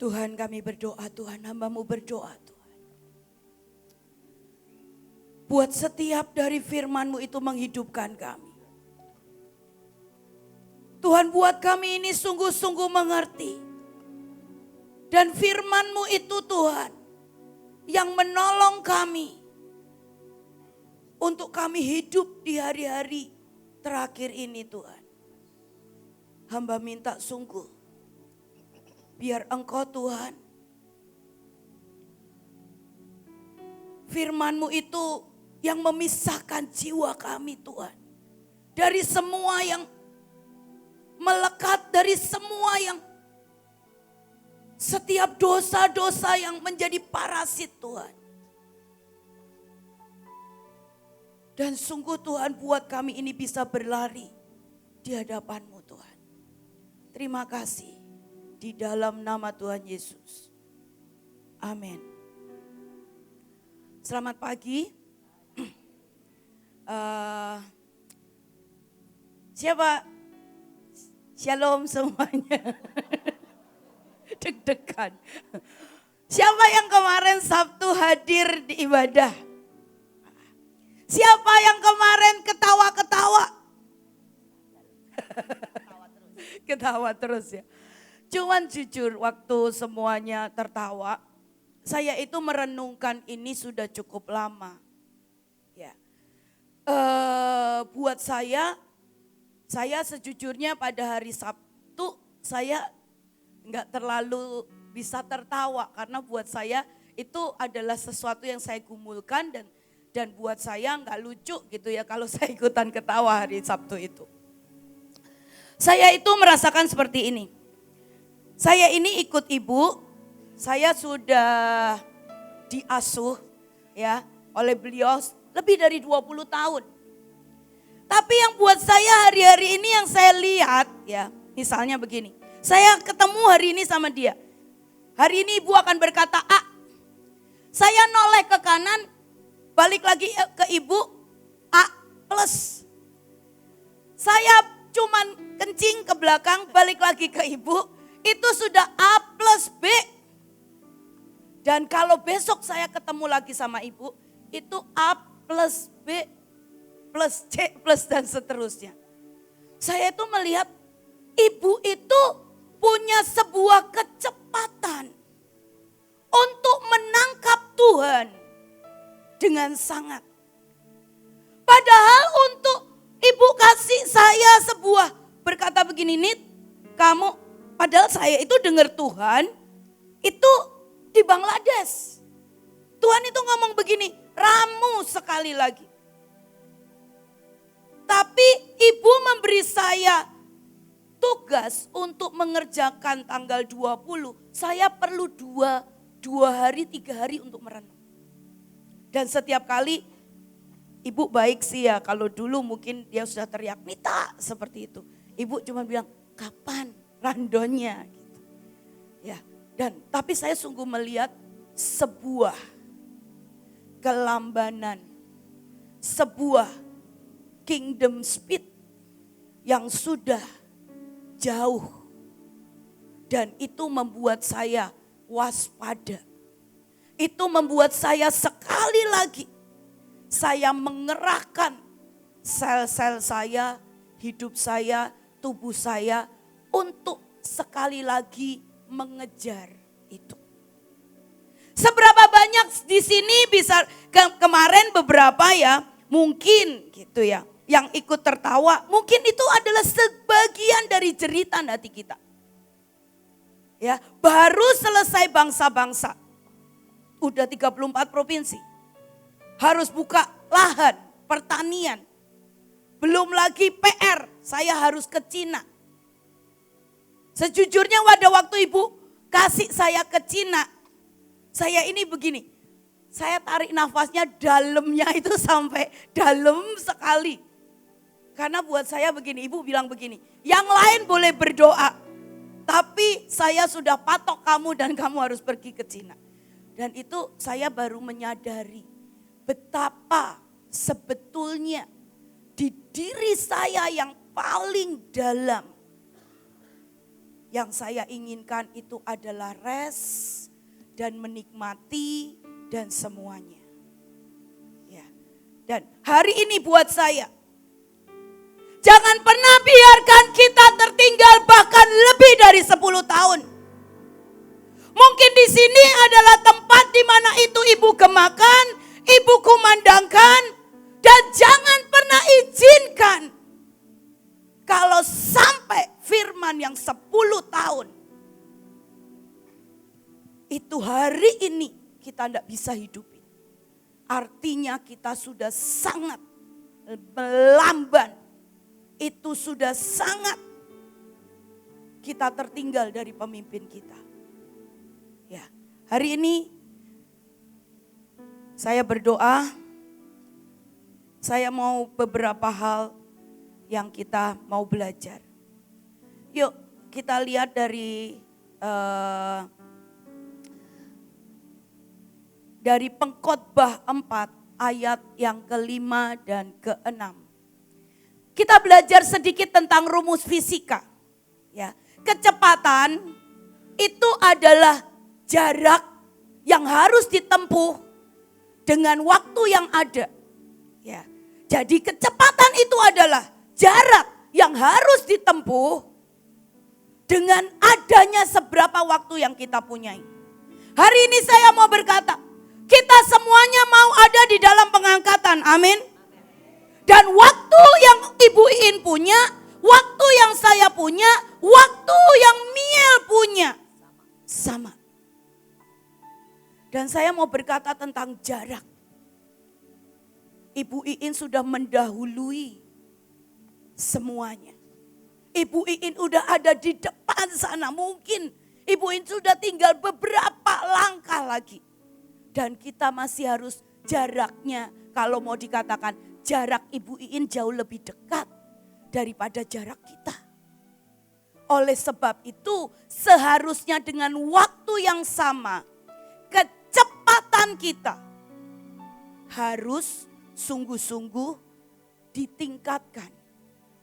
Tuhan kami berdoa, Tuhan hamba-Mu berdoa Tuhan. Buat setiap dari firman-Mu itu menghidupkan kami. Tuhan buat kami ini sungguh-sungguh mengerti. Dan firman-Mu itu Tuhan yang menolong kami. Untuk kami hidup di hari-hari terakhir ini Tuhan. Hamba minta sungguh. Biar Engkau Tuhan, firman-Mu itu yang memisahkan jiwa kami Tuhan. Dari semua yang melekat, dari semua yang setiap dosa-dosa yang menjadi parasit Tuhan. Dan sungguh Tuhan buat kami ini bisa berlari di hadapan-Mu Tuhan. Terima kasih. Di dalam nama Tuhan Yesus. Amin. Selamat pagi. Siapa? Shalom semuanya. Deg-degan. Siapa yang kemarin Sabtu hadir di ibadah? Siapa yang kemarin ketawa-ketawa? Ketawa terus ya. Cuman jujur waktu semuanya tertawa, saya itu merenungkan ini sudah cukup lama. Ya, buat saya sejujurnya pada hari Sabtu saya nggak terlalu bisa tertawa karena buat saya itu adalah sesuatu yang saya gumulkan dan buat saya nggak lucu gitu ya kalau saya ikutan ketawa hari Sabtu itu. Saya itu merasakan seperti ini. Saya ini ikut ibu, saya sudah diasuh ya oleh beliau lebih dari 20 tahun. Tapi yang buat saya hari-hari ini yang saya lihat ya, misalnya begini. Saya ketemu hari ini sama dia. Hari ini ibu akan berkata A. Saya noleh ke kanan, balik lagi ke ibu A plus. Saya cuman kencing ke belakang, balik lagi ke ibu. Itu sudah A plus B. Dan kalau besok saya ketemu lagi sama ibu, itu A plus B plus C plus dan seterusnya. Saya itu melihat ibu itu punya sebuah kecepatan untuk menangkap Tuhan dengan sangat. Padahal untuk ibu kasih saya sebuah berkata begini, Nit, kamu padahal saya itu dengar Tuhan itu di Bangladesh. Tuhan itu ngomong begini, ramu sekali lagi. Tapi ibu memberi saya tugas untuk mengerjakan tanggal 20. Saya perlu dua hari, 3 hari untuk merenung. Dan setiap kali ibu baik sih ya, kalau dulu mungkin dia sudah teriak, Nita seperti itu. Ibu cuma bilang, kapan randonnya gitu. Ya, dan tapi saya sungguh melihat sebuah kelambanan, sebuah kingdom speed yang sudah jauh. Dan itu membuat saya waspada. Itu membuat saya sekali lagi saya mengerahkan sel-sel saya, hidup saya, tubuh saya untuk sekali lagi mengejar itu. Seberapa banyak di sini bisa kemarin beberapa ya mungkin gitu ya yang ikut tertawa, mungkin itu adalah sebagian dari jeritan hati kita. Ya, baru selesai bangsa-bangsa. Udah 34 provinsi. Harus buka lahan, pertanian. Belum lagi PR, saya harus ke Cina. Sejujurnya pada waktu ibu kasih saya ke Cina, saya ini begini, saya tarik nafasnya dalamnya itu sampai dalam sekali. Karena buat saya begini, ibu bilang begini, yang lain boleh berdoa, tapi saya sudah patok kamu dan kamu harus pergi ke Cina. Dan itu saya baru menyadari betapa sebetulnya di diri saya yang paling dalam, Yang saya inginkan itu adalah rest dan menikmati dan semuanya. Ya. Dan hari ini buat saya, jangan pernah biarkan kita tertinggal bahkan lebih dari 10 tahun. Mungkin di sini adalah tempat di mana itu ibu gemakan, ibu kumandangkan, dan jangan pernah izinkan kalau sampai firman yang 10 tahun itu hari ini kita tidak bisa hidupin. Artinya kita sudah sangat melamban. Itu sudah sangat kita tertinggal dari pemimpin kita. Ya, hari ini saya berdoa, saya mau beberapa hal yang kita mau belajar. Yuk kita lihat dari Pengkhotbah 4 ayat yang ke-5 dan ke-6. Kita belajar sedikit tentang rumus fisika. Ya, kecepatan itu adalah jarak yang harus ditempuh dengan waktu yang ada. Ya, jadi kecepatan itu adalah jarak yang harus ditempuh dengan adanya seberapa waktu yang kita punyai. Hari ini saya mau berkata, kita semuanya mau ada di dalam pengangkatan, amin. Dan waktu yang Ibu Iin punya, waktu yang saya punya, waktu yang Miel punya, sama. Dan saya mau berkata tentang jarak. Ibu Iin sudah mendahului semuanya. Ibu Iin udah ada di depan sana. Mungkin Ibu Iin sudah tinggal beberapa langkah lagi. Dan kita masih harus jaraknya, kalau mau dikatakan jarak Ibu Iin jauh lebih dekat daripada jarak kita. Oleh sebab itu seharusnya dengan waktu yang sama, kecepatan kita harus sungguh-sungguh ditingkatkan.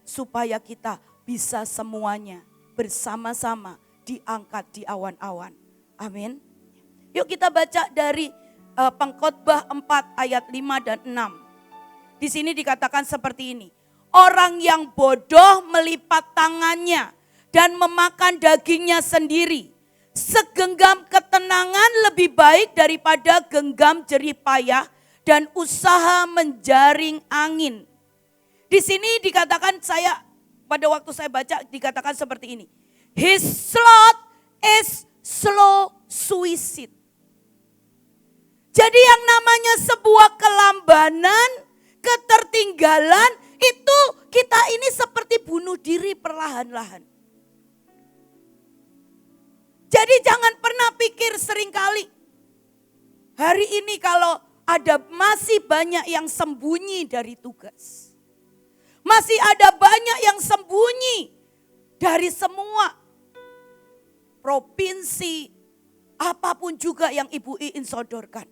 Supaya kita bisa semuanya bersama-sama diangkat di awan-awan. Amin. Yuk kita baca dari Pengkhotbah 4 ayat 5 dan 6. Di sini dikatakan seperti ini. Orang yang bodoh melipat tangannya dan memakan dagingnya sendiri. Segenggam ketenangan lebih baik daripada genggam jerih payah dan usaha menjaring angin. Di sini dikatakan pada waktu saya baca dikatakan seperti ini. His sloth is slow suicide. Jadi yang namanya sebuah kelambanan, ketertinggalan, itu kita ini seperti bunuh diri perlahan-lahan. Jadi jangan pernah pikir seringkali, hari ini kalau ada masih banyak yang sembunyi dari tugas. Masih ada banyak yang sembunyi dari semua provinsi, apapun juga yang Ibu Iin sodorkan.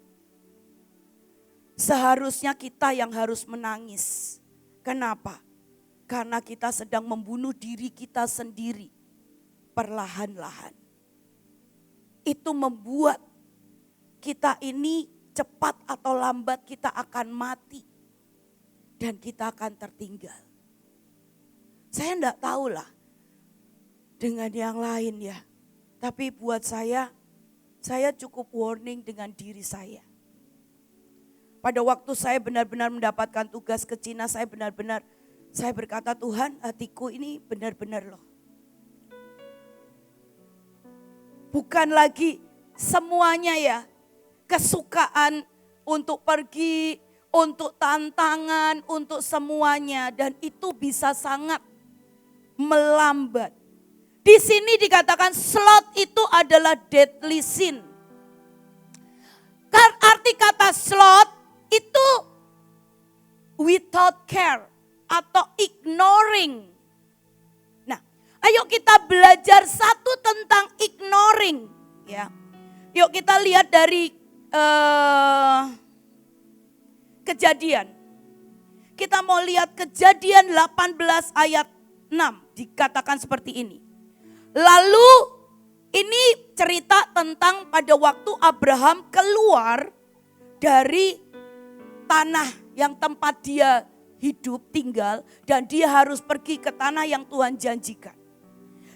Seharusnya kita yang harus menangis. Kenapa? Karena kita sedang membunuh diri kita sendiri perlahan-lahan. Itu membuat kita ini cepat atau lambat kita akan mati. Dan kita akan tertinggal. Saya enggak tahulah dengan yang lain ya. Tapi buat saya cukup warning dengan diri saya. Pada waktu saya benar-benar mendapatkan tugas ke Cina, saya berkata, Tuhan, hatiku ini benar-benar loh. Bukan lagi semuanya ya, kesukaan untuk pergi, untuk tantangan, untuk semuanya. Dan itu bisa sangat melambat. Di sini dikatakan sloth itu adalah deadly sin. Arti kata sloth itu without care atau ignoring. Nah, ayo kita belajar satu tentang ignoring. Ya, yuk kita lihat dari Kejadian. Kita mau lihat Kejadian 18 ayat 6 dikatakan seperti ini. Lalu ini cerita tentang pada waktu Abraham keluar dari tanah yang tempat dia hidup, tinggal. Dan dia harus pergi ke tanah yang Tuhan janjikan.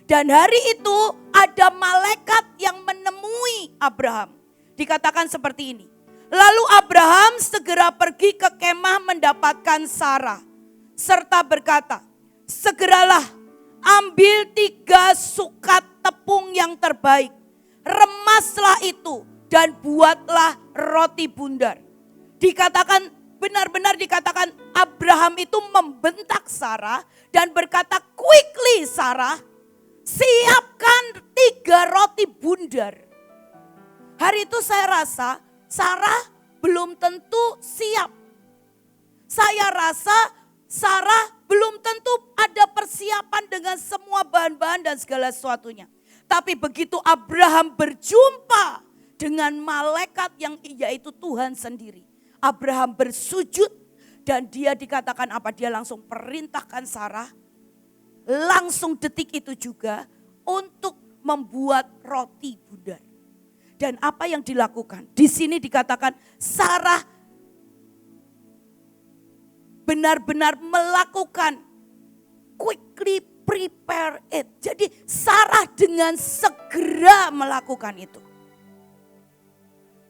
Dan hari itu ada malaikat yang menemui Abraham. Dikatakan seperti ini. Lalu Abraham segera pergi ke kemah mendapatkan Sarah. Serta berkata, segeralah ambil 3 sukat tepung yang terbaik. Remaslah itu dan buatlah roti bundar. Dikatakan, benar-benar dikatakan Abraham itu membentak Sarah dan berkata, quickly Sarah, siapkan 3 roti bundar. Hari itu saya rasa Sarah belum tentu siap. Saya rasa Sarah belum tentu ada persiapan dengan semua bahan-bahan dan segala sesuatunya. Tapi begitu Abraham berjumpa dengan malaikat yang yaitu Tuhan sendiri. Abraham bersujud dan dia dikatakan apa? Dia langsung perintahkan Sarah. Langsung detik itu juga untuk membuat roti bundar. Dan apa yang dilakukan? Di sini dikatakan Sarah benar-benar melakukan quickly prepare it. Jadi Sarah dengan segera melakukan itu.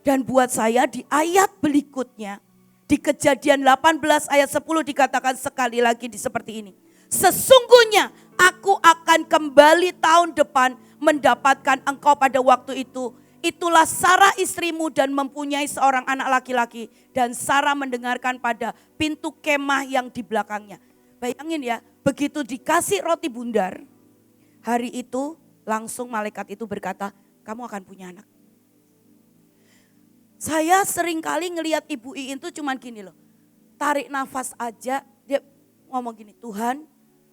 Dan buat saya di ayat berikutnya, di Kejadian 18 ayat 10 dikatakan sekali lagi seperti ini. Sesungguhnya aku akan kembali tahun depan mendapatkan engkau pada waktu itu. Itulah Sarah istrimu dan mempunyai seorang anak laki-laki. Dan Sarah mendengarkan pada pintu kemah yang di belakangnya. Bayangin ya, begitu dikasih roti bundar. Hari itu langsung malaikat itu berkata, kamu akan punya anak. Saya sering kali ngelihat Ibu Iin itu cuman gini loh. Tarik nafas aja, dia ngomong gini, Tuhan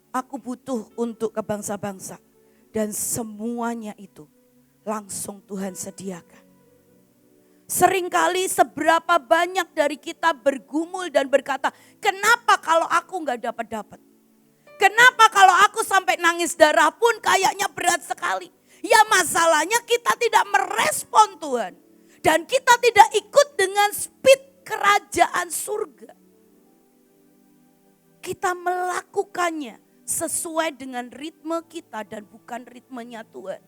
aku butuh untuk ke bangsa-bangsa. Dan semuanya itu langsung Tuhan sediakan. Seringkali seberapa banyak dari kita bergumul dan berkata, kenapa kalau aku gak dapat-dapat? Kenapa kalau aku sampai nangis darah pun kayaknya berat sekali? Ya masalahnya kita tidak merespon Tuhan. Dan kita tidak ikut dengan speed kerajaan surga. Kita melakukannya sesuai dengan ritme kita dan bukan ritmenya Tuhan.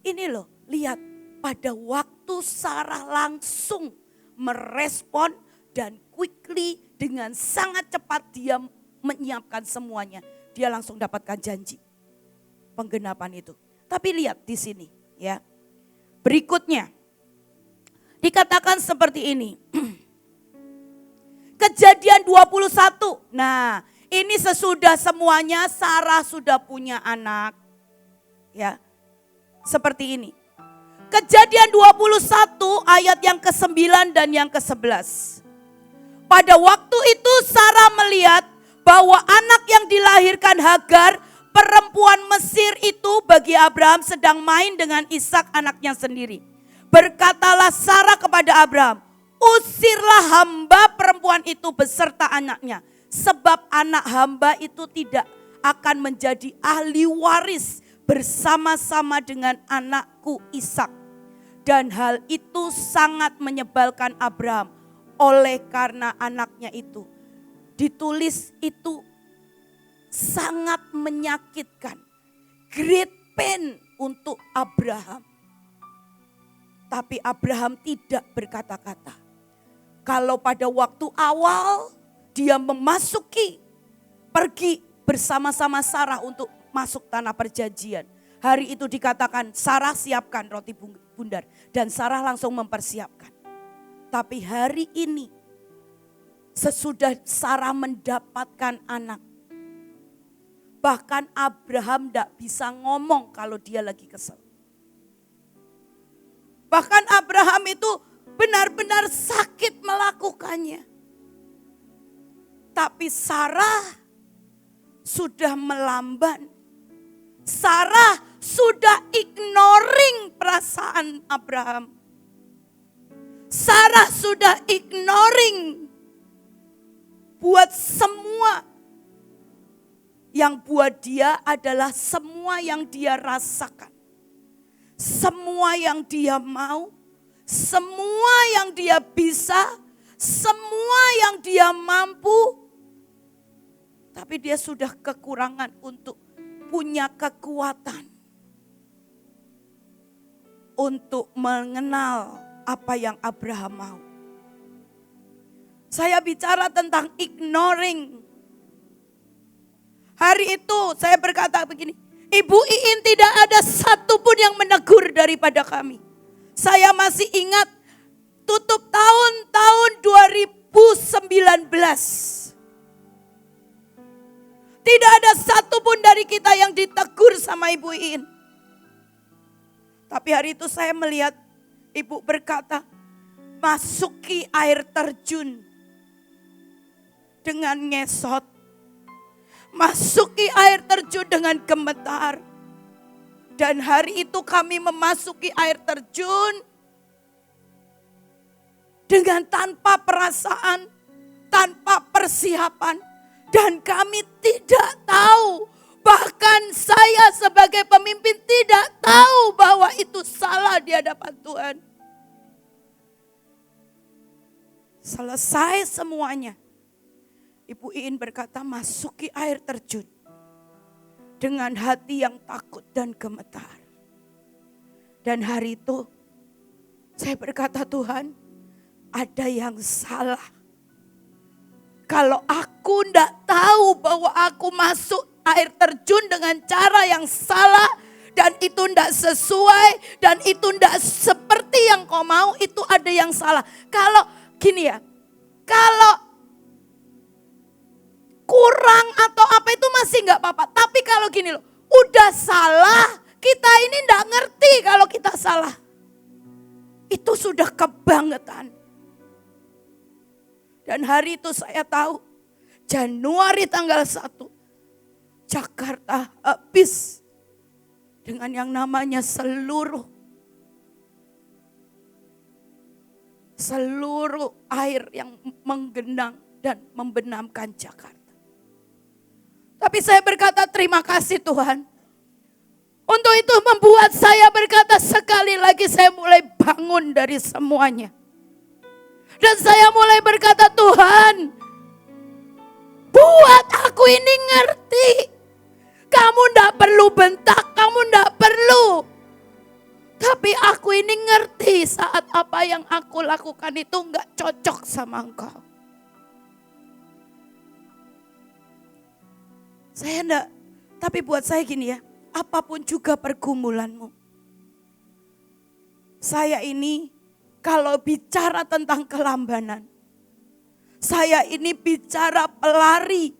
Ini loh, lihat pada waktu Sarah langsung merespon dan quickly dengan sangat cepat dia menyiapkan semuanya. Dia langsung dapatkan janji penggenapan itu. Tapi lihat di sini ya. Berikutnya dikatakan seperti ini. Kejadian 21. Nah, ini sesudah semuanya Sarah sudah punya anak. Ya. Seperti ini. Kejadian 21 ayat yang ke-9 dan yang ke-11. Pada waktu itu Sarah melihat bahwa anak yang dilahirkan Hagar, perempuan Mesir itu bagi Abraham sedang main dengan Ishak anaknya sendiri. Berkatalah Sarah kepada Abraham, usirlah hamba perempuan itu beserta anaknya. Sebab anak hamba itu tidak akan menjadi ahli waris bersama-sama dengan anakku Ishak. Dan hal itu sangat menyebalkan Abraham oleh karena anaknya itu. Ditulis itu sangat menyakitkan. Great pain untuk Abraham. Tapi Abraham tidak berkata-kata. Kalau pada waktu awal dia pergi bersama-sama Sarah untuk masuk tanah perjanjian. Hari itu dikatakan Sarah siapkan roti bundar. Dan Sarah langsung mempersiapkan. Tapi hari ini sesudah Sarah mendapatkan anak. Bahkan Abraham tidak bisa ngomong kalau dia lagi kesel. Bahkan Abraham itu benar-benar sakit melakukannya. Tapi Sarah sudah melamban. Sarah sudah ignoring perasaan Abraham. Sarah sudah ignoring buat semua yang buat dia adalah semua yang dia rasakan. Semua yang dia mau, semua yang dia bisa, semua yang dia mampu. Tapi dia sudah kekurangan untuk punya kekuatan untuk mengenal apa yang Abraham mau. Saya bicara tentang ignoring. Hari itu saya berkata begini, Ibu Iin tidak ada satupun yang menegur daripada kami. Saya masih ingat tutup tahun 2019. Tidak ada satupun dari kita yang ditegur sama Ibu Iin. Tapi hari itu saya melihat Ibu berkata, masuki air terjun dengan ngesot. Masuki air terjun dengan gemetar. Dan hari itu kami memasuki air terjun dengan tanpa perasaan, tanpa persiapan. Dan kami tidak tahu, bahkan saya sebagai pemimpin tidak tahu bahwa itu salah di hadapan Tuhan. Selesai semuanya, Ibu Iin berkata, masuki air terjun dengan hati yang takut dan gemetar. Dan hari itu saya berkata, Tuhan, ada yang salah. Kalau aku tidak tahu bahwa aku masuk air terjun dengan cara yang salah, dan itu tidak sesuai, dan itu tidak seperti yang kau mau, itu ada yang salah. Kalau gini ya, kalau kurang atau apa itu masih nggak apa-apa. Tapi kalau gini loh, udah salah, kita ini nggak ngerti kalau kita salah. Itu sudah kebangetan. Dan hari itu saya tahu, Januari tanggal 1, Jakarta habis dengan yang namanya seluruh air yang menggenang dan membenamkan Jakarta. Tapi saya berkata terima kasih Tuhan. Untuk itu membuat saya berkata sekali lagi saya mulai bangun dari semuanya. Dan saya mulai berkata, Tuhan, buat aku ini ngerti. Kamu tidak perlu bentak, kamu tidak perlu. Tapi aku ini ngerti saat apa yang aku lakukan itu enggak cocok sama engkau. Saya enggak, tapi buat saya gini ya, apapun juga pergumulanmu. Saya ini kalau bicara tentang kelambanan, saya ini bicara pelari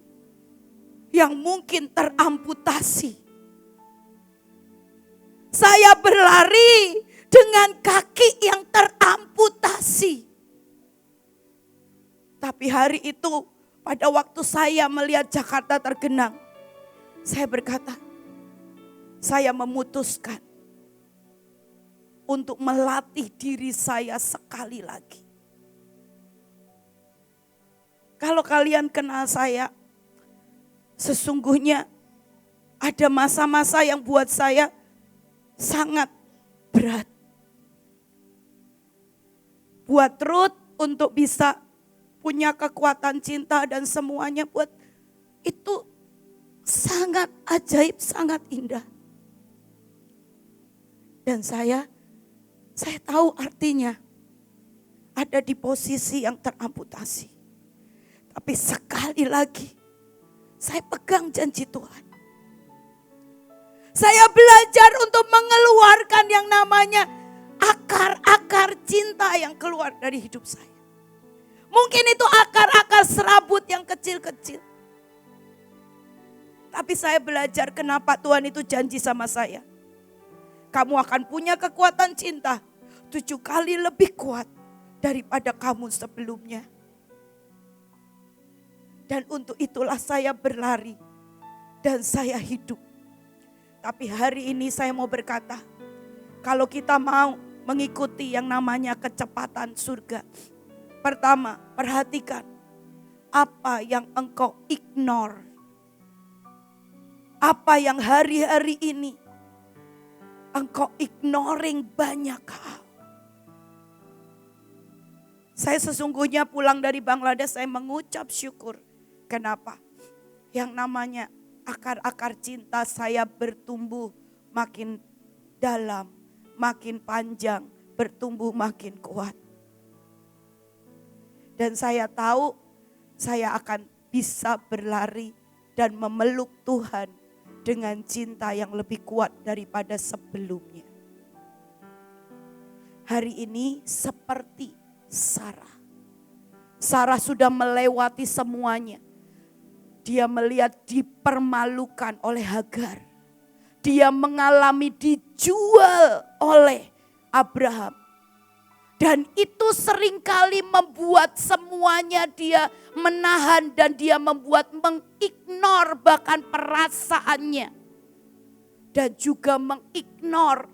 yang mungkin teramputasi. Saya berlari dengan kaki yang teramputasi. Tapi hari itu pada waktu saya melihat Jakarta tergenang, saya berkata, saya memutuskan untuk melatih diri saya sekali lagi. Kalau kalian kenal saya, sesungguhnya ada masa-masa yang buat saya sangat berat. Buat Ruth untuk bisa punya kekuatan cinta dan semuanya buat itu sangat ajaib, sangat indah. Dan saya tahu artinya ada di posisi yang teramputasi. Tapi sekali lagi saya pegang janji Tuhan. Saya belajar untuk mengeluarkan yang namanya akar-akar cinta yang keluar dari hidup saya. Mungkin itu akar-akar serabut yang kecil-kecil. Tapi saya belajar kenapa Tuhan itu janji sama saya. Kamu akan punya kekuatan cinta 7 kali lebih kuat daripada kamu sebelumnya. Dan untuk itulah saya berlari dan saya hidup. Tapi hari ini saya mau berkata, kalau kita mau mengikuti yang namanya kecepatan surga. Pertama, perhatikan apa yang engkau ignore. Apa yang hari-hari ini engkau ignoring banyak hal. Saya sesungguhnya pulang dari Bangladesh, saya mengucap syukur. Kenapa? Yang namanya akar-akar cinta saya bertumbuh makin dalam, makin panjang, bertumbuh makin kuat. Dan saya tahu saya akan bisa berlari dan memeluk Tuhan dengan cinta yang lebih kuat daripada sebelumnya. Hari ini seperti Sarah. Sarah sudah melewati semuanya. Dia melihat dipermalukan oleh Hagar. Dia mengalami dijual oleh Abraham. Dan itu seringkali membuat semuanya dia menahan dan dia membuat mengignore bahkan perasaannya. Dan juga mengignore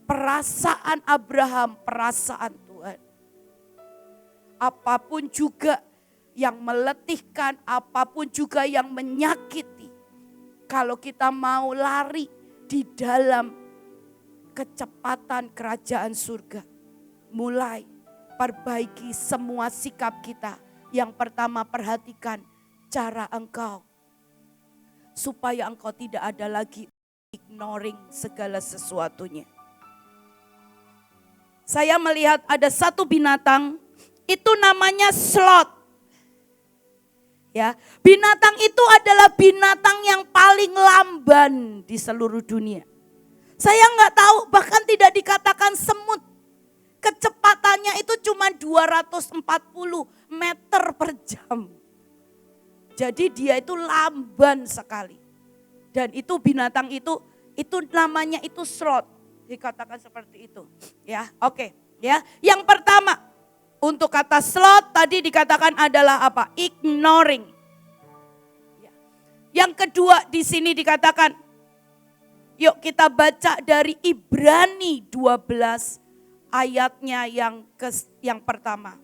perasaan Abraham, perasaan Tuhan. Apapun juga yang meletihkan, apapun juga yang menyakiti. Kalau kita mau lari di dalam kecepatan kerajaan surga. Mulai perbaiki semua sikap kita. Yang pertama, perhatikan cara engkau. Supaya engkau tidak ada lagi ignoring segala sesuatunya. Saya melihat ada satu binatang, itu namanya sloth. Ya, binatang itu adalah binatang yang paling lamban di seluruh dunia. Saya nggak tahu, bahkan tidak dikatakan semut. Kecepatannya itu cuma 240 meter per jam. Jadi dia itu lamban sekali. Dan itu binatang itu namanya itu sloth. Dikatakan seperti itu. Ya, oke. Ya, yang pertama untuk kata sloth tadi dikatakan adalah apa? Ignoring. Ya. Yang kedua di sini dikatakan, yuk kita baca dari Ibrani 12 ayatnya yang pertama.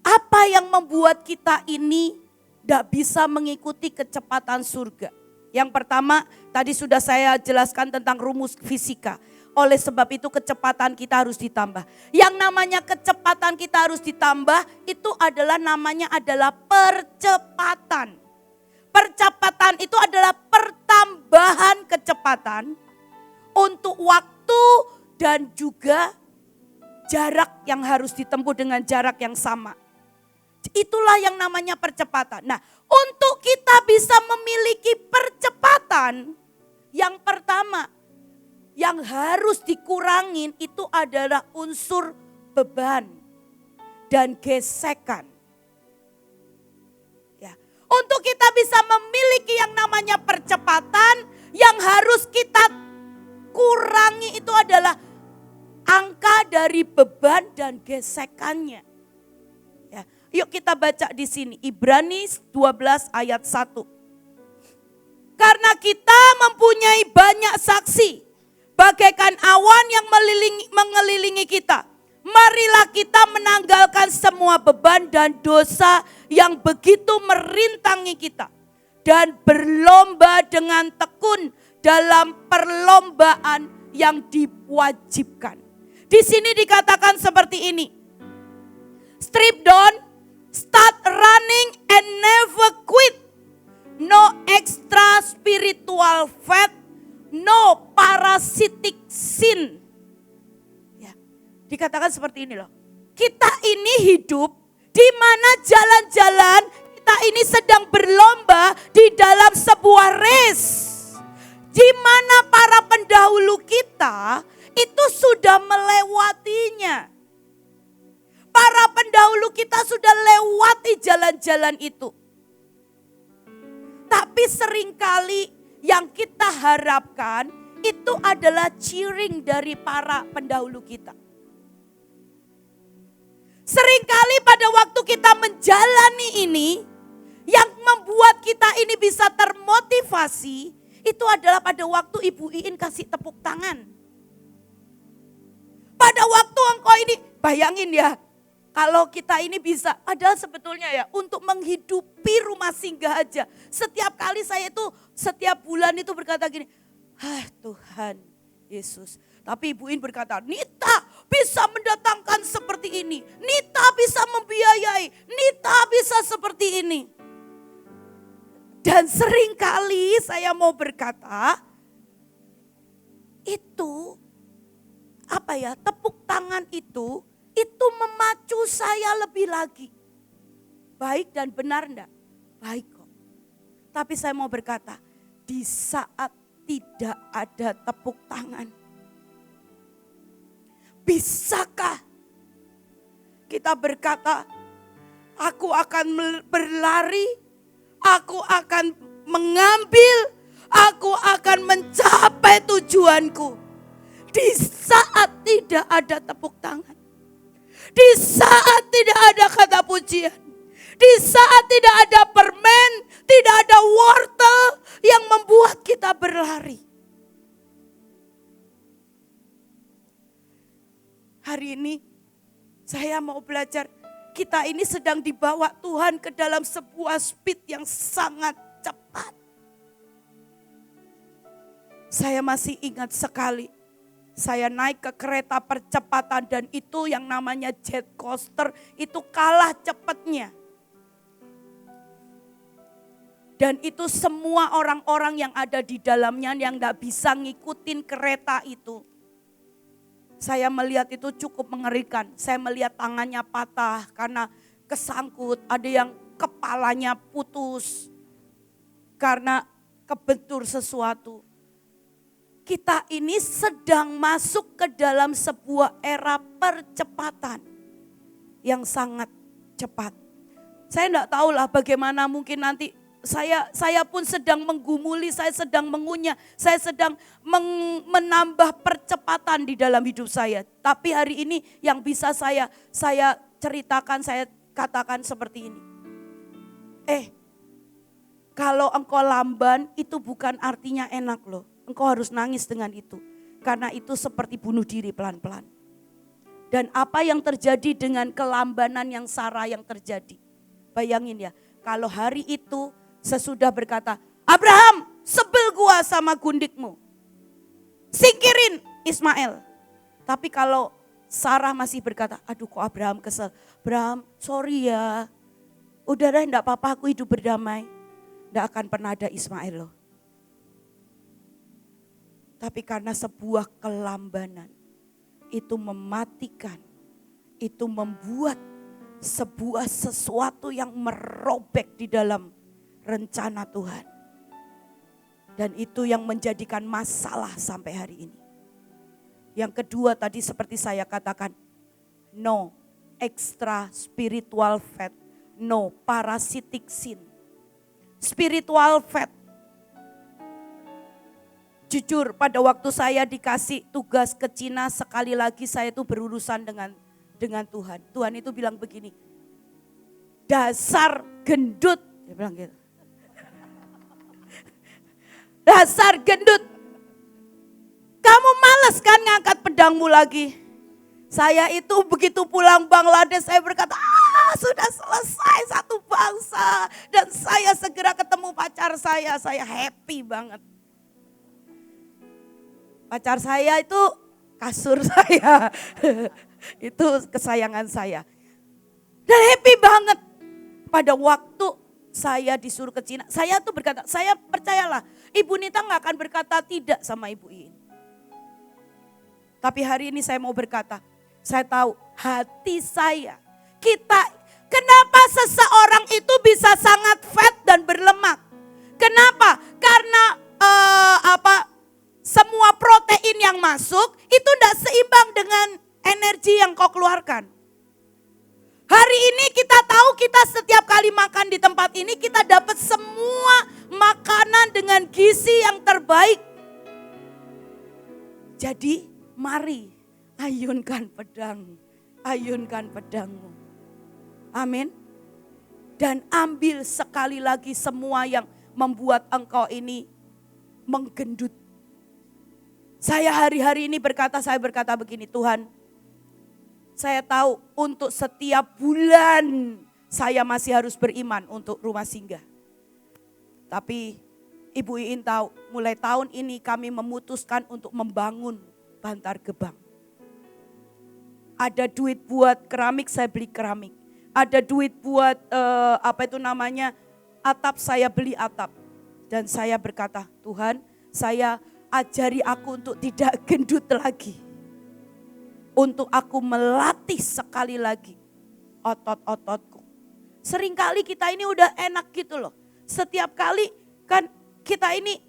Apa yang membuat kita ini tidak bisa mengikuti kecepatan surga? Yang pertama, tadi sudah saya jelaskan tentang rumus fisika. Oleh sebab itu kecepatan kita harus ditambah. Yang namanya kecepatan kita harus ditambah, itu namanya adalah percepatan. Percepatan itu adalah pertambahan kecepatan untuk waktu dan juga jarak yang harus ditempuh dengan jarak yang sama. Itulah yang namanya percepatan. Nah, untuk kita bisa memiliki percepatan, yang pertama yang harus dikurangin itu adalah unsur beban dan gesekan. Ya, untuk kita bisa memiliki yang namanya percepatan, yang harus kita kurangi itu adalah angka dari beban dan gesekannya. Ya, yuk kita baca di sini Ibrani 12 ayat 1. Karena kita mempunyai banyak saksi bagaikan awan yang mengelilingi kita. Marilah kita menanggalkan semua beban dan dosa yang begitu merintangi kita. Dan berlomba dengan tekun dalam perlombaan yang diwajibkan. Di sini dikatakan seperti ini. Strip down, start running and never quit. No extra spiritual fat, no parasitic sin. Ya, dikatakan seperti ini loh. Kita ini hidup di mana jalan-jalan kita ini sedang berlomba di dalam sebuah race. Di mana para pendahulu kita itu sudah melewatinya. Para pendahulu kita sudah lewati jalan-jalan itu. Tapi seringkali yang kita harapkan itu adalah cheering dari para pendahulu kita. Seringkali pada waktu kita menjalani ini, yang membuat kita ini bisa termotivasi, itu adalah pada waktu Ibu Iin kasih tepuk tangan. Pada waktu engkau ini, bayangin ya, Kalau kita ini bisa, padahal sebetulnya ya untuk menghidupi rumah singgah aja. Setiap kali saya itu setiap bulan itu berkata gini, Tuhan Yesus. Tapi Ibu In berkata, Nita bisa mendatangkan seperti ini. Nita bisa membiayai. Nita bisa seperti ini. Dan seringkali saya mau berkata, itu tepuk tangan itu memacu saya lebih lagi. Baik dan benar enggak? Baik kok. Tapi saya mau berkata, di saat tidak ada tepuk tangan, bisakah kita berkata, aku akan berlari, aku akan mengambil, aku akan mencapai tujuanku. Di saat tidak ada tepuk tangan. Di saat tidak ada kata pujian. Di saat tidak ada permen, tidak ada wortel yang membuat kita berlari. Hari ini saya mau belajar, kita ini sedang dibawa Tuhan ke dalam sebuah speed yang sangat cepat. Saya masih ingat sekali, saya naik ke kereta percepatan dan itu yang namanya jet coaster, itu kalah cepatnya. Dan itu semua orang-orang yang ada di dalamnya yang gak bisa ngikutin kereta itu. Saya melihat itu cukup mengerikan. Saya melihat tangannya patah karena kesangkut. Ada yang kepalanya putus karena kebentur sesuatu. Kita ini sedang masuk ke dalam sebuah era percepatan yang sangat cepat. Saya enggak tahulah bagaimana mungkin nanti saya pun sedang menggumuli, saya sedang mengunyah, saya sedang menambah percepatan di dalam hidup saya. Tapi hari ini yang bisa saya ceritakan, saya katakan seperti ini. Kalau engkau lamban itu bukan artinya enak loh. Engkau harus nangis dengan itu. Karena itu seperti bunuh diri pelan-pelan. Dan apa yang terjadi dengan kelambanan yang Sarah yang terjadi. Bayangin ya, kalau hari itu sesudah berkata, Abraham sebel gua sama gundikmu. Singkirin Ismail. Tapi kalau Sarah masih berkata, aduh kok Abraham kesel. Abraham sorry ya, udah deh enggak apa-apa aku hidup berdamai. Enggak akan pernah ada Ismail loh. Tapi karena sebuah kelambanan itu mematikan, itu membuat sebuah sesuatu yang merobek di dalam rencana Tuhan. Dan itu yang menjadikan masalah sampai hari ini. Yang kedua tadi seperti saya katakan, no extra spiritual fat, no parasitic sin. Spiritual fat. Jujur pada waktu saya dikasih tugas ke Cina, sekali lagi saya itu berurusan dengan Tuhan. Tuhan itu bilang begini, dasar gendut, dia bilang gitu. Dasar gendut, kamu males kan ngangkat pedangmu lagi. Saya itu begitu pulang Bangladesh saya berkata, sudah selesai satu bangsa. Dan saya segera ketemu pacar saya happy banget. Pacar saya itu kasur saya, itu kesayangan saya. Dan happy banget pada waktu saya disuruh ke Cina. Saya tuh berkata, saya percayalah Ibu Nita gak akan berkata tidak sama Ibu Iin. Tapi hari ini saya mau berkata, saya tahu hati saya, kenapa seseorang itu bisa sangat fat dan berlemak? Kenapa? Karena semua protein yang masuk itu tidak seimbang dengan energi yang kau keluarkan. Hari ini kita tahu kita setiap kali makan di tempat ini kita dapat semua makanan dengan gizi yang terbaik. Jadi mari ayunkan pedangmu. Amin. Dan ambil sekali lagi semua yang membuat engkau ini menggendut. Saya hari-hari ini saya berkata begini, Tuhan, Saya tahu untuk setiap bulan saya masih harus beriman untuk rumah singgah. Tapi Ibu Iin tahu, mulai tahun ini kami memutuskan untuk membangun Bantar Gebang. Ada duit buat keramik, saya beli keramik. Ada duit buat atap, saya beli atap. Dan saya berkata, Tuhan, saya ajari aku untuk tidak gendut lagi. Untuk aku melatih sekali lagi otot-ototku. Seringkali kita ini udah enak gitu loh. Setiap kali kan kita ini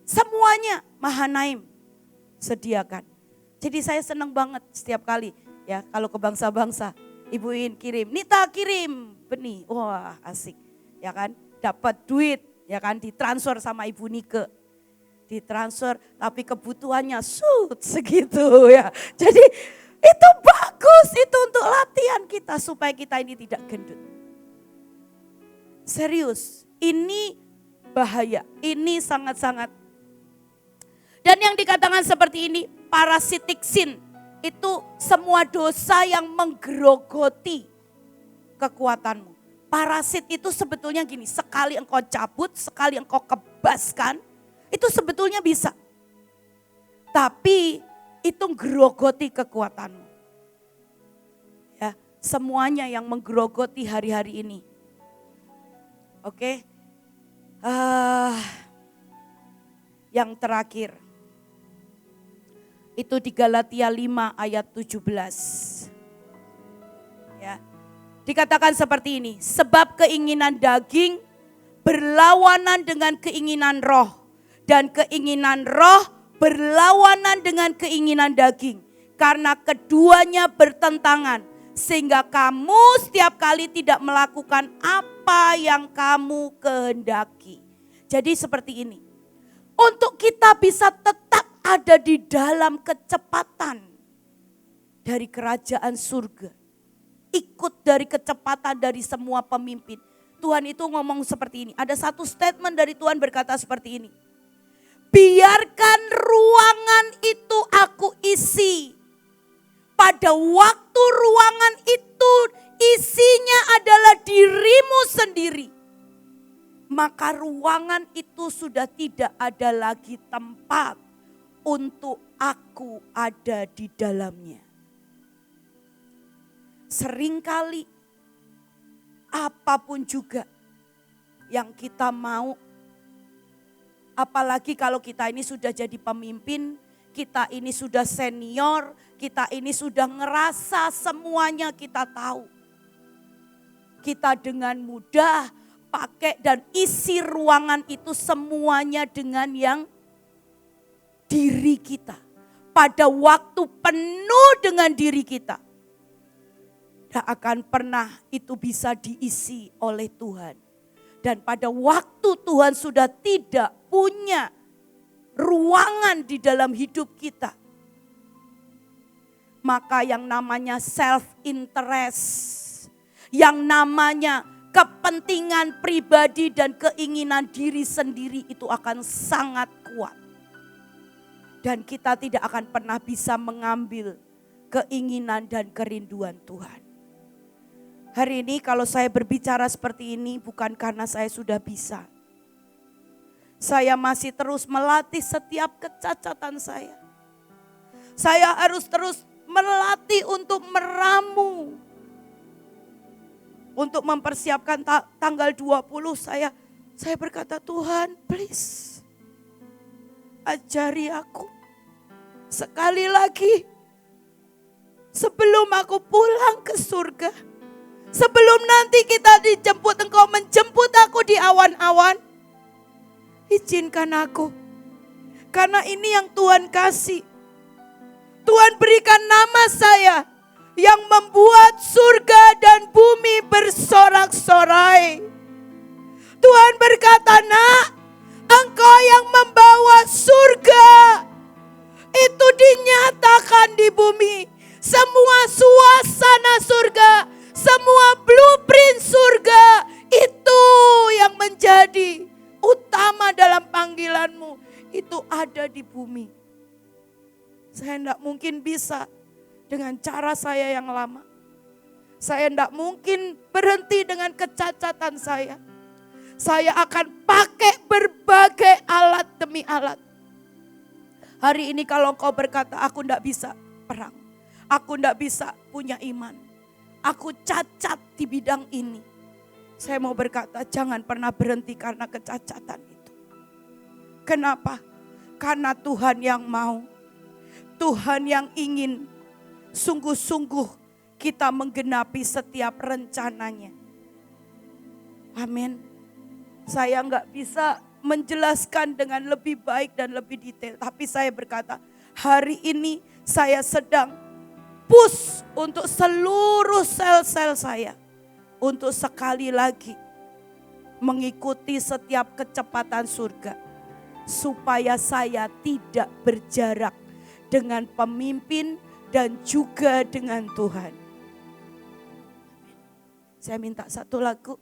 semuanya Mahanaim sediakan. Jadi saya senang banget setiap kali ya kalau ke bangsa-bangsa. Ibu Iin kirim, Nita kirim benih. Wah asik ya kan. Dapat duit ya kan, ditransfer sama Ibu Nike. Ditransfer tapi kebutuhannya segitu ya. Jadi itu bagus, itu untuk latihan kita supaya kita ini tidak gendut. Serius, ini bahaya, ini sangat-sangat. Dan yang dikatakan seperti ini, parasitic sin, itu semua dosa yang menggerogoti kekuatanmu. Parasit itu sebetulnya gini, sekali engkau cabut, sekali engkau kebaskan, itu sebetulnya bisa. Tapi itu gerogoti kekuatanmu. Ya, semuanya yang menggerogoti hari-hari ini. Oke. Yang terakhir. Itu di Galatia 5 ayat 17. Ya. Dikatakan seperti ini, sebab keinginan daging berlawanan dengan keinginan roh. Dan keinginan roh berlawanan dengan keinginan daging. Karena keduanya bertentangan. Sehingga kamu setiap kali tidak melakukan apa yang kamu kehendaki. Jadi seperti ini. Untuk kita bisa tetap ada di dalam kecepatan dari kerajaan surga. Ikut dari kecepatan dari semua pemimpin. Tuhan itu ngomong seperti ini. Ada satu statement dari Tuhan berkata seperti ini. Biarkan ruangan itu aku isi. Pada waktu ruangan itu isinya adalah dirimu sendiri. Maka ruangan itu sudah tidak ada lagi tempat untuk aku ada di dalamnya. Seringkali apapun juga yang kita mau, apalagi kalau kita ini sudah jadi pemimpin, kita ini sudah senior, kita ini sudah ngerasa semuanya kita tahu. Kita dengan mudah pakai dan isi ruangan itu semuanya dengan yang diri kita. Pada waktu penuh dengan diri kita. Tak akan pernah itu bisa diisi oleh Tuhan. Dan pada waktu Tuhan sudah tidak punya ruangan di dalam hidup kita. Maka yang namanya self-interest, yang namanya kepentingan pribadi dan keinginan diri sendiri itu akan sangat kuat. Dan kita tidak akan pernah bisa mengambil keinginan dan kerinduan Tuhan. Hari ini kalau saya berbicara seperti ini bukan karena saya sudah bisa. Saya masih terus melatih setiap kecacatan saya. Saya harus terus melatih untuk meramu. Untuk mempersiapkan tanggal 20 saya berkata, Tuhan please ajari aku. Sekali lagi sebelum aku pulang ke surga. Sebelum nanti kita dijemput, engkau menjemput aku di awan-awan. Izinkan aku. Karena ini yang Tuhan kasih. Tuhan berikan nama saya. Yang membuat surga dan bumi bersorak-sorai. Tuhan berkata, nak, engkau yang membawa surga. Itu dinyatakan di bumi. Semua suasana surga. Semua blueprint surga itu yang menjadi utama dalam panggilanmu. Itu ada di bumi. Saya tidak mungkin bisa dengan cara saya yang lama. Saya tidak mungkin berhenti dengan kecacatan saya. Saya akan pakai berbagai alat demi alat. Hari ini kalau engkau berkata, aku tidak bisa perang. Aku tidak bisa punya iman. Aku cacat di bidang ini. Saya mau berkata, jangan pernah berhenti karena kecacatan itu. Kenapa? Karena Tuhan yang mau. Tuhan yang ingin sungguh-sungguh kita menggenapi setiap rencananya. Amin. Saya enggak bisa menjelaskan dengan lebih baik dan lebih detail. Tapi saya berkata, hari ini saya sedang push untuk seluruh sel-sel saya. Untuk sekali lagi mengikuti setiap kecepatan surga. Supaya saya tidak berjarak dengan pemimpin dan juga dengan Tuhan. Saya minta satu lagu.